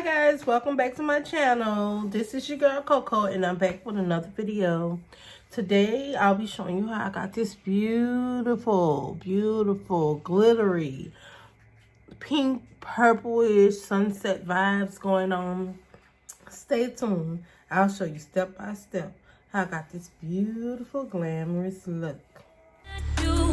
guys, welcome back to my channel. This is your girl Coco and I'm back with another video. Today I'll be showing you how I got this beautiful glittery pink purplish sunset vibes going on. Stay tuned. I'll show you step by step how I got this beautiful glamorous look.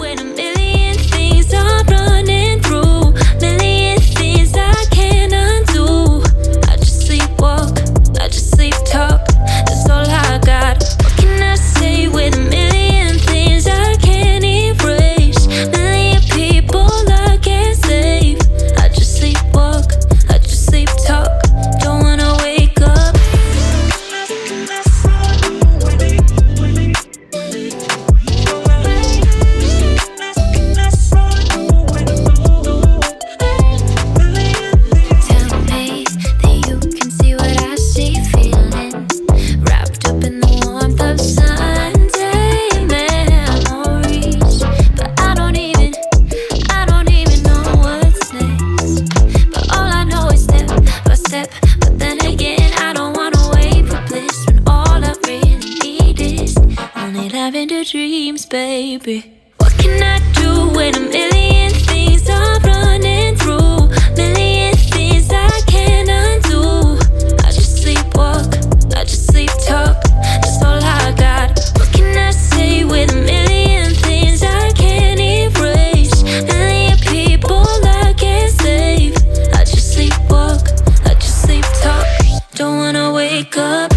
When a million things are running through, million things I can't undo. I just sleepwalk, I just sleep talk. That's all I got. What can I say with a million things I can't erase? Million people I can't save. I just sleepwalk, I just sleep talk. Don't wanna wake up. Dreams, baby. What can I do when a million things are running through? Million things I can't undo. I just sleepwalk, I just sleep talk. That's all I got. What can I say with a million things I can't erase? Million people I can't save. I just sleepwalk, I just sleep talk. Don't wanna wake up.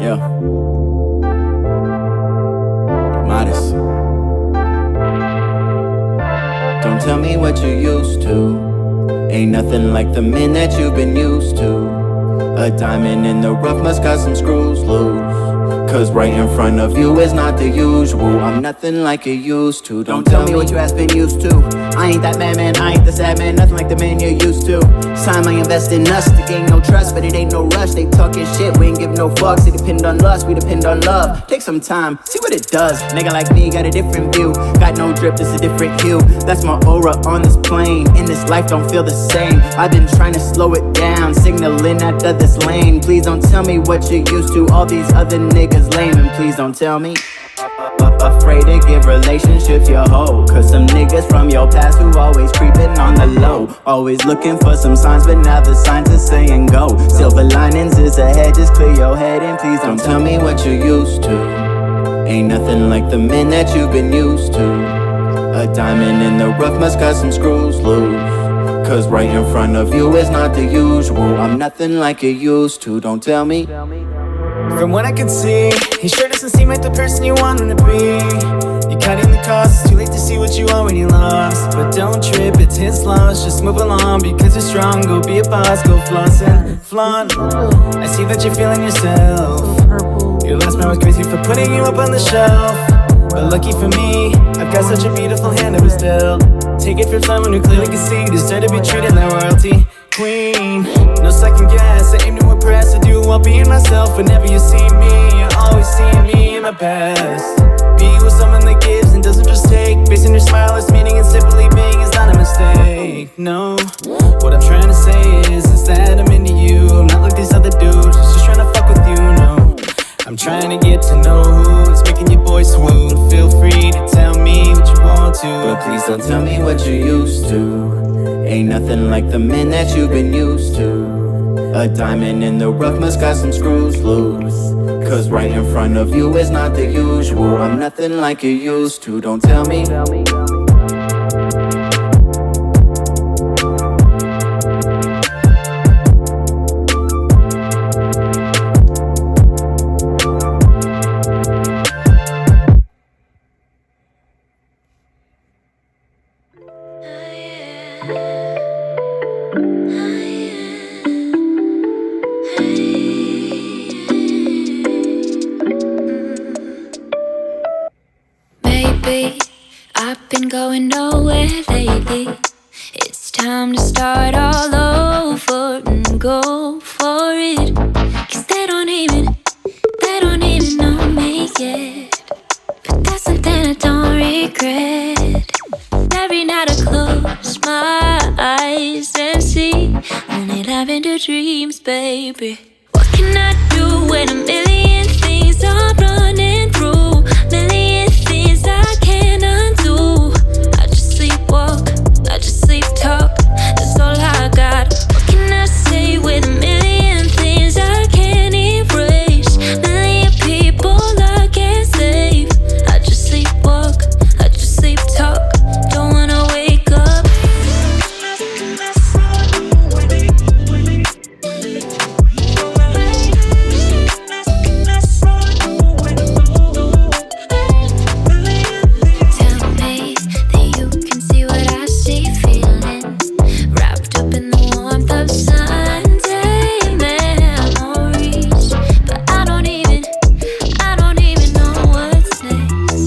Yeah. Modest. Don't tell me what you're used to. Ain't nothing like the men that you've been used to. A diamond in the rough must got some screws loose. Cause right in front of you is not the usual. I'm nothing like you used to. Don't tell me what you has been used to. I ain't that man, I ain't the sad man. Nothing like the man you're used to. Time I invest in us to gain no trust, but it ain't no rush. They talking shit, we ain't give no fucks. They depend on lust, we depend on love. Take some time, see what it does. Nigga like me got a different view. Got no drip, this a different hue. That's my aura on this plane. In this life don't feel the same. I've been trying to slow it down, signaling out of this lane. Please don't tell me what you're used to. All these other niggas lame, and please don't tell me. Afraid to give relationships your hoe. Cause some niggas from your past who always creeping on the low. Always looking for some signs, but now the signs are saying go. Silver linings is ahead, just clear your head and please don't tell me what you're used to. Ain't nothing like the men that you've been used to. A diamond in the rough must got some screws loose. Cause right in front of you is not the usual. I'm nothing like you used to, don't tell me. From what I can see, he sure doesn't seem like the person you want him to be. You're cutting the cost, it's too late to see what you already lost. But don't trip, it's his loss, just move along. Because you're strong, go be a boss, go floss and flaunt. I see that you're feeling yourself. Your last man was crazy for putting you up on the shelf. But lucky for me, I've got such a beautiful hand I was dealt. Take it from someone who clearly can see, deserve to be treated like royalty. Queen, no second guess, I aim to impress, I do while being myself. Whenever you see me, always seeing me in my best. Be with someone that gives and doesn't just take. Basing your smile as meaning and simply being is not a mistake. No, what I'm trying to say is that I'm into you. I'm not like these other dudes who's just trying to fuck with you, no. I'm trying to get to know who's making your boy swoon. Feel free to tell me what you want to, but please don't tell me what you used to. Ain't nothing like the men that you've been used to. A diamond in the rough must got some screws loose. Cause right in front of you is not the usual. I'm nothing like you used to, don't tell me. Maybe I've been going nowhere lately. It's time to start all over and go for it. Cause they don't even know me yet. But that's something I don't regret. Every night I close my eyes and see only lavender dreams, baby. What can I do when a million things are running through? Million things I can't undo. I just sleepwalk, I just sleep talk. That's all I got. What can I say with a million things I can't erase? Million people I can't save. I just sleepwalk, I just sleep talk. Don't wanna wake up. Tell me that you can see what I see, feelings wrapped up in the warmth of Sunday memories. But I don't even know what's next.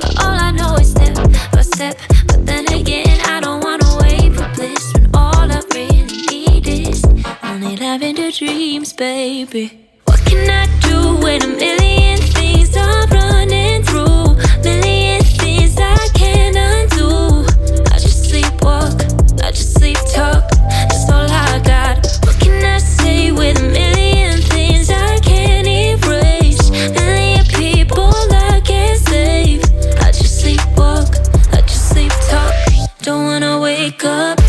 But all I know is step by step. But then again, I don't wanna wait for bliss when all I really need is only lavender dreams, baby. What can I do when a million things are running through? Million things I can't undo. I just sleepwalk, I just sleep talk. That's all I got. What can I say with a million things I can't erase? Million people I can't save. I just sleepwalk, I just sleep talk. Don't wanna wake up.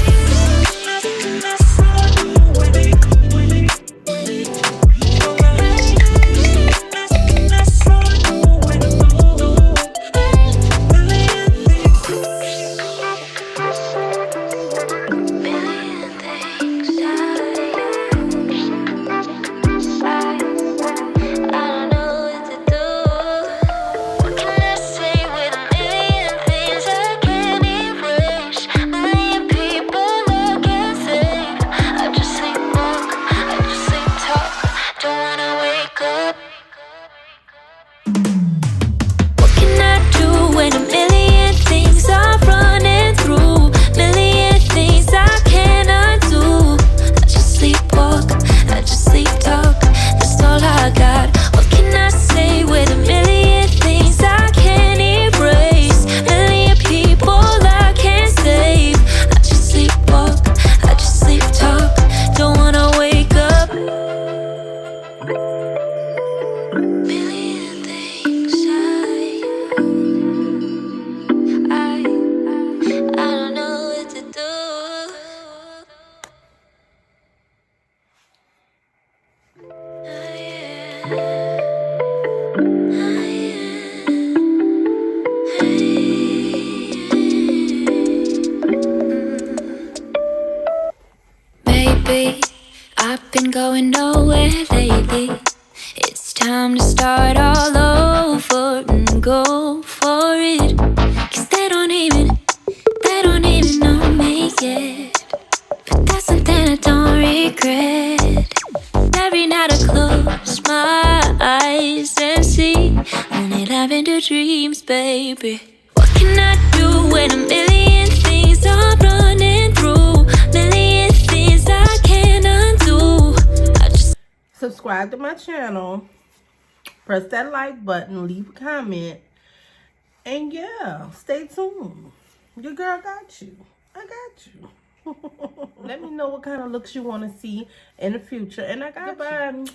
Maybe I've been going nowhere lately. It's time to start all over and go for it. Cause they don't even know me yet. But that's something I don't regret. Every night I close my eyes and see only lavender dreams, baby. What can I do when a million things are running through? Million things I can't undo. Subscribe to my channel. Press that like button, leave a comment, and yeah, stay tuned. Your girl got you. I got you. Let me know what kind of looks you want to see in the future, and I got you.